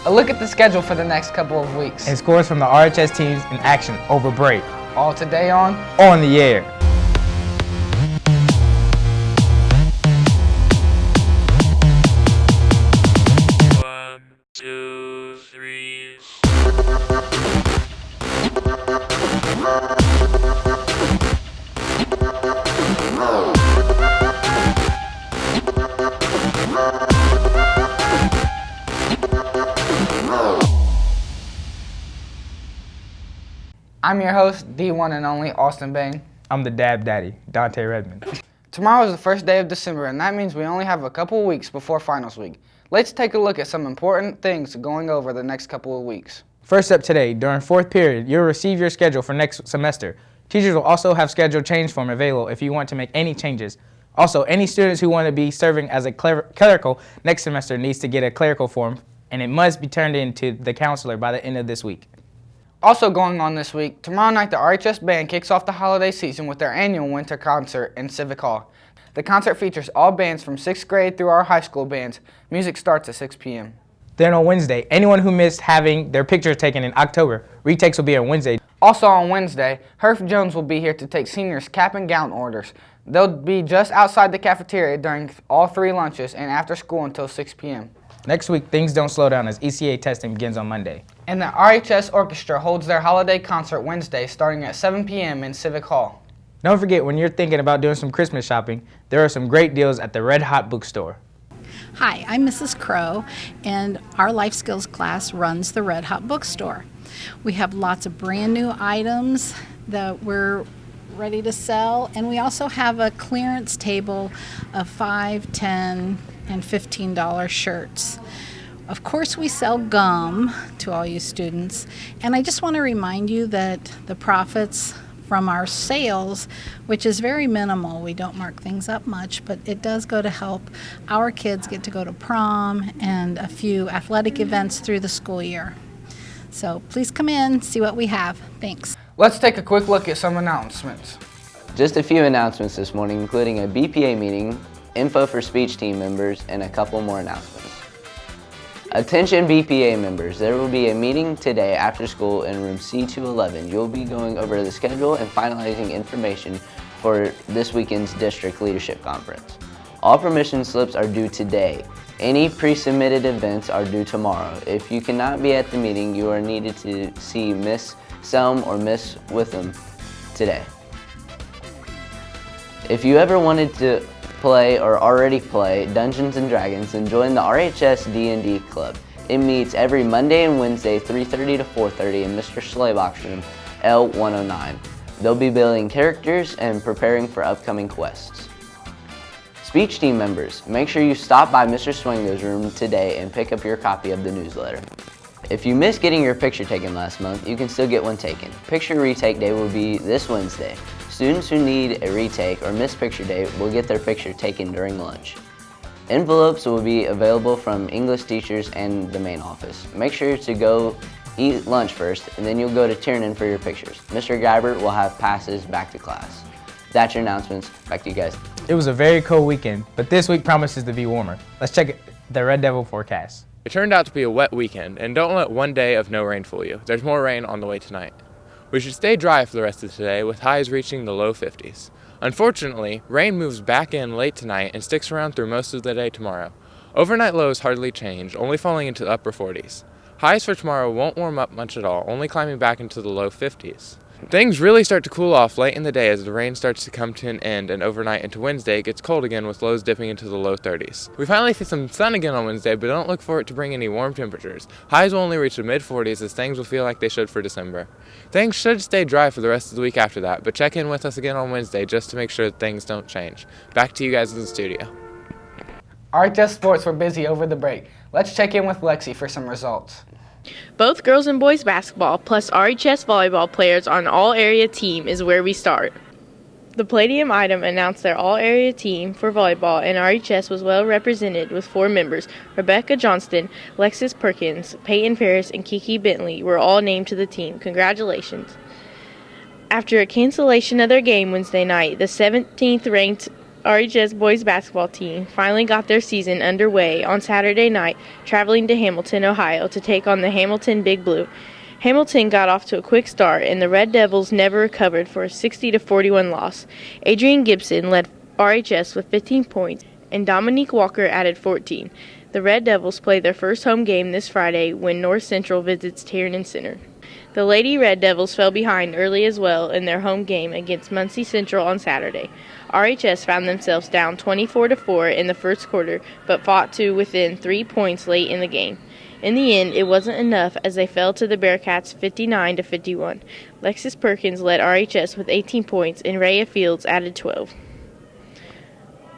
A look at the schedule for the next couple of weeks. And scores from the RHS teams in action over break. All today on the Air. One, two, three. I'm your host, the one and only Austin Bain. I'm the Dab Daddy, Dante Redmond. Tomorrow is the first day of December, and that means we only have a couple weeks before finals week. Let's take a look at some important things going over the next couple of weeks. First up today, during fourth period, you'll receive your schedule for next semester. Teachers will also have schedule change form available if you want to make any changes. Also, any students who want to be serving as a clerical next semester needs to get a clerical form, and it must be turned in to the counselor by the end of this week. Also going on this week, tomorrow night the RHS Band kicks off the holiday season with their annual winter concert in Civic Hall. The concert features all bands from 6th grade through our high school bands. Music starts at 6 p.m. Then on Wednesday, anyone who missed having their picture taken in October, retakes will be on Wednesday. Also on Wednesday, Herf Jones will be here to take seniors' cap and gown orders. They'll be just outside the cafeteria during all 3 lunches and after school until 6 p.m. Next week, things don't slow down as ECA testing begins on Monday. And the RHS Orchestra holds their holiday concert Wednesday starting at 7 p.m. in Civic Hall. Don't forget, when you're thinking about doing some Christmas shopping, there are some great deals at the Red Hot Bookstore. Hi, I'm Mrs. Crow, and our life skills class runs the Red Hot Bookstore. We have lots of brand new items that we're ready to sell, and we also have a clearance table of $5, $10, and $15 shirts. Of course, we sell gum to all you students, and I just want to remind you that the profits from our sales, which is very minimal, we don't mark things up much, but it does go to help our kids get to go to prom and a few athletic events through the school year. So please come in, see what we have. Thanks. Let's take a quick look at some announcements. Just a few announcements this morning, including a BPA meeting, info for speech team members, and a couple more announcements. Attention BPA members, there will be a meeting today after school in room C211. You'll be going over the schedule and finalizing information for this weekend's district leadership conference. All permission slips are due today. Any pre-submitted events are due tomorrow. If you cannot be at the meeting, you are needed to see Miss Selm or Miss Witham today. If you ever wanted to play or already play Dungeons & Dragons, and join the RHS D&D Club. It meets every Monday and Wednesday 3:30 to 4:30 in Mr. Slaybox's room L109. They'll be building characters and preparing for upcoming quests. Speech team members, make sure you stop by Mr. Swingo's room today and pick up your copy of the newsletter. If you missed getting your picture taken last month, you can still get one taken. Picture retake day will be this Wednesday. Students who need a retake or miss picture day will get their picture taken during lunch. Envelopes will be available from English teachers and the main office. Make sure to go eat lunch first, and then you'll go to turn in for your pictures. Mr. Geibert will have passes back to class. That's your announcements. Back to you guys. It was a very cold weekend, but this week promises to be warmer. Let's check the Red Devil forecast. It turned out to be a wet weekend, and don't let one day of no rain fool you. There's more rain on the way tonight. We should stay dry for the rest of today, with highs reaching the low 50s. Unfortunately, rain moves back in late tonight and sticks around through most of the day tomorrow. Overnight lows hardly change, only falling into the upper 40s. Highs for tomorrow won't warm up much at all, only climbing back into the low 50s. Things really start to cool off late in the day as the rain starts to come to an end, and overnight into Wednesday it gets cold again with lows dipping into the low 30s. We finally see some sun again on Wednesday, but don't look for it to bring any warm temperatures. Highs will only reach the mid-40s as things will feel like they should for December. Things should stay dry for the rest of the week after that, but check in with us again on Wednesday just to make sure that things don't change. Back to you guys in the studio. RHS sports were busy over the break. Let's check in with Lexi for some results. Both girls and boys basketball plus RHS volleyball players on an all-area team is where we start. The Palladium item announced their all-area team for volleyball, and RHS was well represented with 4 members. Rebecca Johnston, Lexis Perkins, Peyton Ferris, and Kiki Bentley were all named to the team. Congratulations. After a cancellation of their game Wednesday night, the 17th-ranked RHS boys basketball team finally got their season underway on Saturday night, traveling to Hamilton, Ohio to take on the Hamilton Big Blue. Hamilton got off to a quick start, and the Red Devils never recovered for a 60-41 loss. Adrian Gibson led RHS with 15 points, and Dominique Walker added 14. The Red Devils play their first home game this Friday when North Central visits Tiernan Center. The Lady Red Devils fell behind early as well in their home game against Muncie Central on Saturday. RHS found themselves down 24-4 in the first quarter, but fought to within 3 points late in the game. In the end, it wasn't enough as they fell to the Bearcats 59-51. Lexis Perkins led RHS with 18 points and Rhea Fields added 12.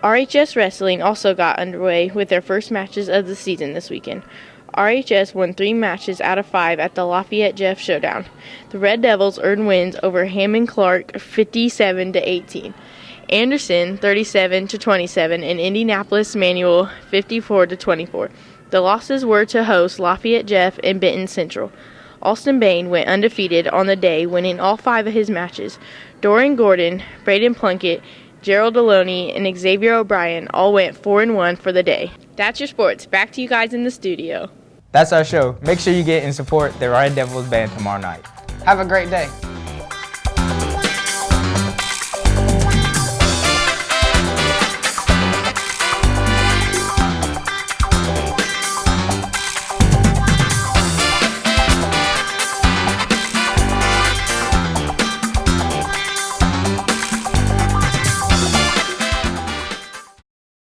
RHS Wrestling also got underway with their first matches of the season this weekend. RHS won 3 matches out of 5 at the Lafayette Jeff Showdown. The Red Devils earned wins over Hammond Clark 57-18, Anderson 37-27, and Indianapolis Manual 54-24. The losses were to host Lafayette Jeff and Benton Central. Austin Bain went undefeated on the day, winning all 5 of his matches. Dorian Gordon, Braden Plunkett, Gerald Deloney, and Xavier O'Brien all went 4-1 for the day. That's your sports. Back to you guys in the studio. That's our show. Make sure you get and support the Red Devils band tomorrow night. Have a great day.